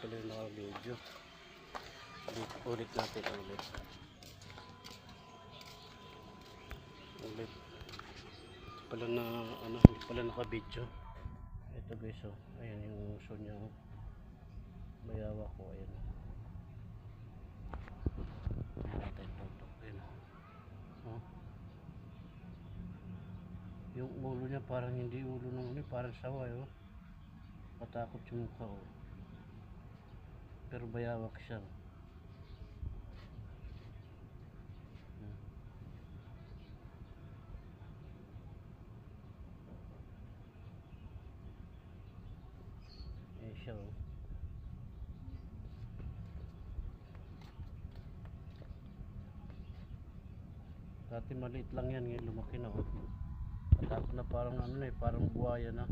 pala yung naka-video. Ulit natin ulit. Ulit. Pala na ano, hindi pala naka-video. Ito guys, oh. Ayan yung show niya. Oh. Bayawa ko, ayan. Ayan natin tutok. Ayan. Oh. Yung ulo niya parang hindi ulo ng ano, parang saway, oh. Patakot yung mukha, oh. Pero bayawak siya. Ayan siya, oh. Dati maliit lang yan, ngayon lumaki na, oh. Patakot na parang ano na, parang buhaya na.